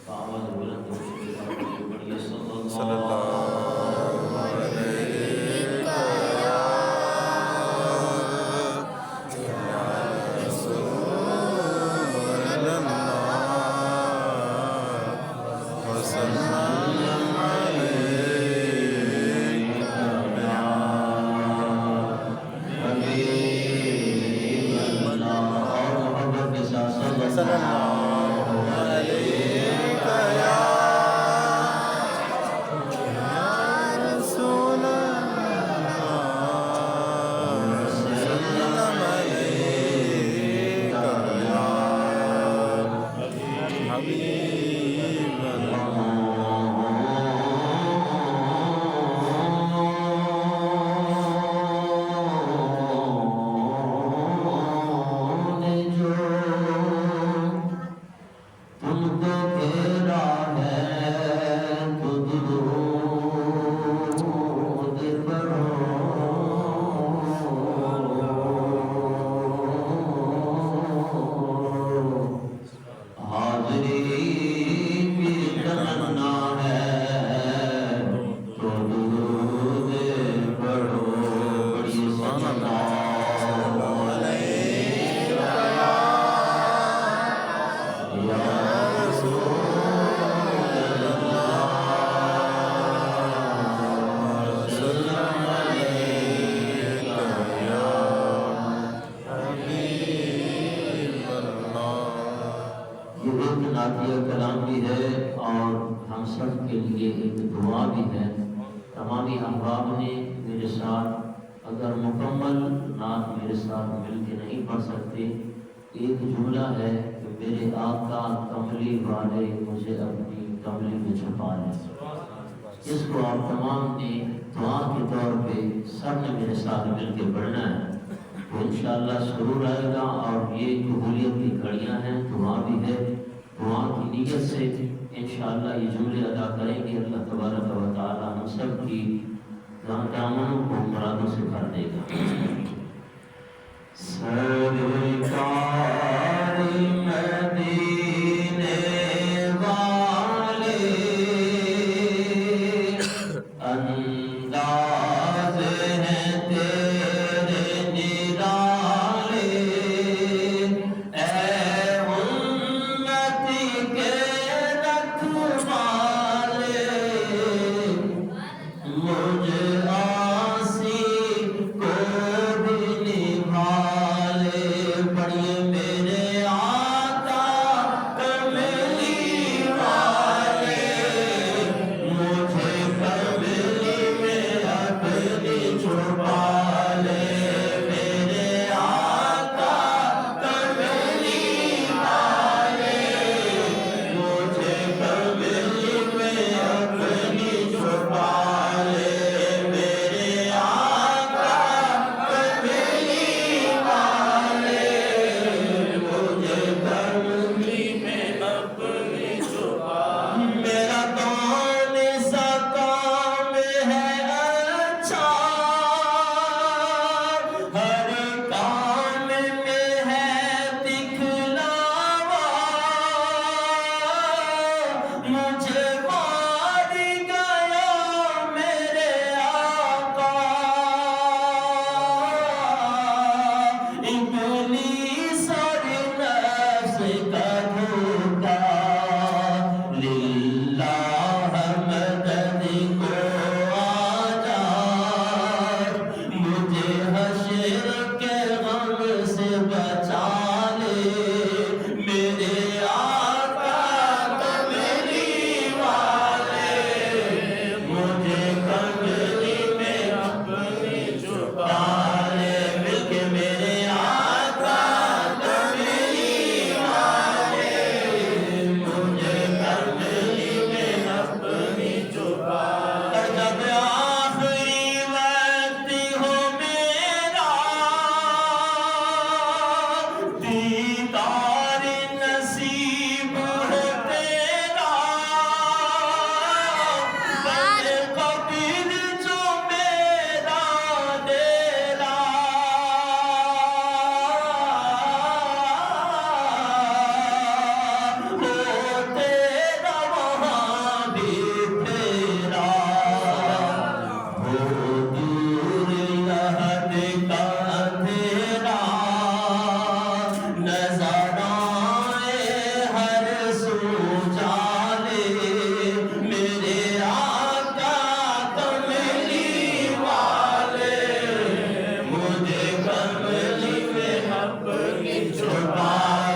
आवाज़ बुलंद हो चुकी है, पढ़िए सल्लल्लाहु सल्लल्लाहु अलैका या रसूलल्लाह वसल्लम अलैका या हबीबल्लाह। और मोहब्बत के साथ सल्लल्लाहु अलैका या तुमको घेरा है तो दुरूद पढ़ो, हाज़री की तमन्ना है तो दुरूद पढ़ो। पढ़िए सल्लल्लाहु अलैका या ये एक नातिया कलाम भी है और हम सब के लिए एक दुआ भी है। तमामी अहबाब ने मेरे साथ अगर मुकम्मल नात मेरे साथ मिल के नहीं पढ़ सकते, एक जुमला है कि मेरे आका कमली वाले मुझे अपनी कमली में छुपा लें। इसको आप तमाम ने दुआ के तौर पे सब ने मेरे साथ मिल के पढ़ना है, तो इंशाअल्लाह सुरूर आएगा। और ये कबूलियत की घड़ियाँ हैं, दुआ भी है। दुआ की नीयत से इंशाअल्लाह ये जुमले अदा करेंगे। अल्लाह तबारक व तआला हम सब की दामनों को मुरादों से भर देगा। सरकार मदीने वाले अंदाज़ हैं तेरे निराले, ऐ उम्मती के रखवाले, मुझ आसी को कमली में अपनी छुपा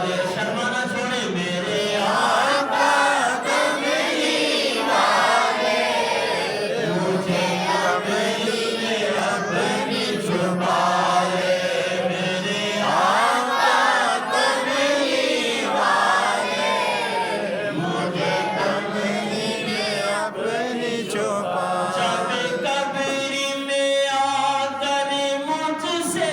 ले। शर्माना छोड़े मेरे आका कमली वाले, मुझे कमली में अपनी छुपा ले। मेरे आका कमली वाले, मुझे कमली में अपनी छुपा जब कब्र में आकर मुझसे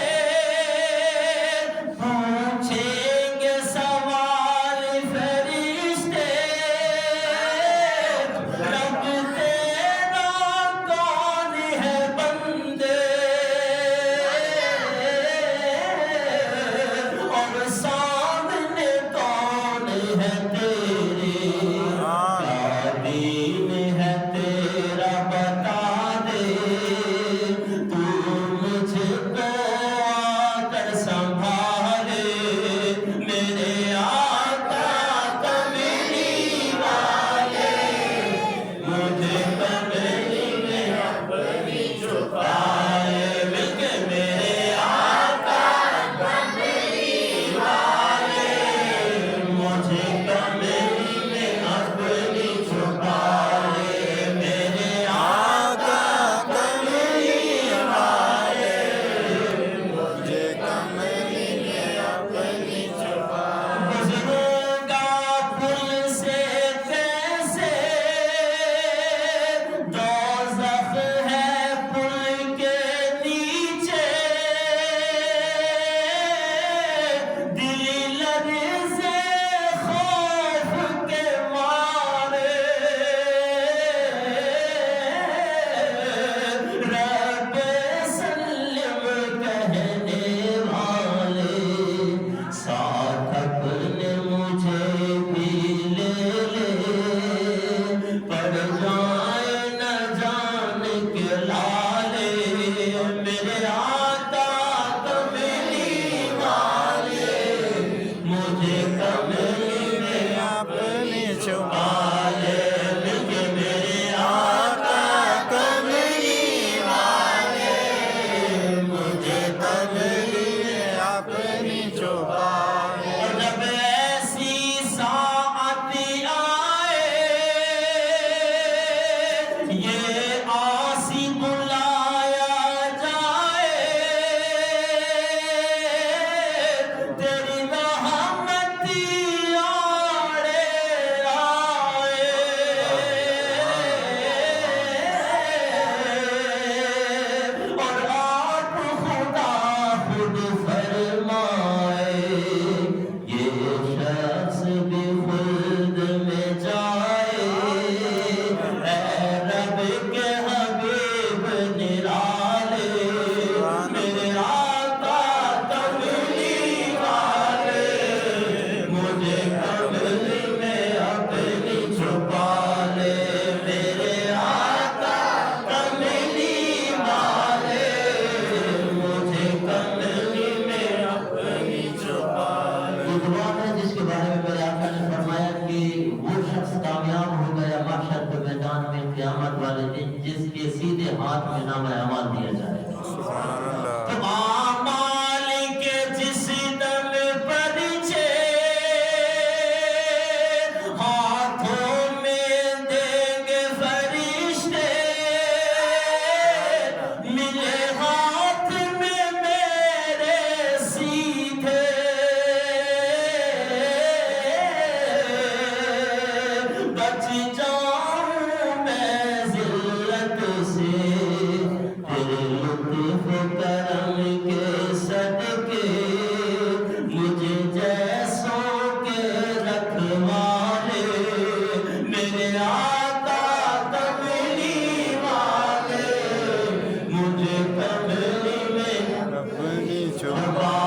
पूछेंगे सवाल फरिश्ते, रब तेरा कौन है बंदे, और सामने कौन है तेरे, क्या दीन है तेरा बता दे, तू मुझको आकर संभाले। मेरे आका कमली वाले, मुझे कमली में अपनी छुपाए। मिलके मेरे आका कमली वाले, मुझे कमली में अपनी छुपाए। मेरे आका कमली वाले, मुझे कमली में अपनी छुपा गुजरूंगा पुल से कैसे, दोज़ख है पुल के नीचे, दिल लर्ज़े खौफ के मारे, रब सल्लम कहने वाले, साथ अपने मुझे भी ले ले, पड़ जाए न जान के लाले। मेरे आका कमली वाले, मुझे कमली में अपनी छुपा पाले। मिलके मेरे आका कमली वाले, मुझे कमली में अपनी छुपा और जब ऐसी साअत आए, ये आसी बुलाया जाए, तेरी रहमती आड़े आए, और आप खुदा खुद फरमाए, ये शख्स भी खुद में जाए। ऐ रब के हबीब निराले, मेरे आका कमली वाले, मुझे कमली में अपनी छुपा ले। मेरे आका कमली वाले, मुझे कमली में अपनी छुपा ले। ये दुआ है जिसके बारे में मेरे आका ने फरमाया कि वो शख्स कामयाब हो गया महशर के मैदान में क़यामत वाले दिन, जिसके सीधे हाथ में नामा अमाल दिया जाएगा। सुभान अल्लाह। तो आमाल के जिस दम परिचे हाथों में देंगे फरिश्ते, मिले हाथ में मेरे सीधे, बच जाऊं मैं जिल्लत से, तेरे लुत्फ करम के सदके, मुझे जैसों के रखवाले। मेरे आका कमली वाले, मुझे कमली में अपनी छुपा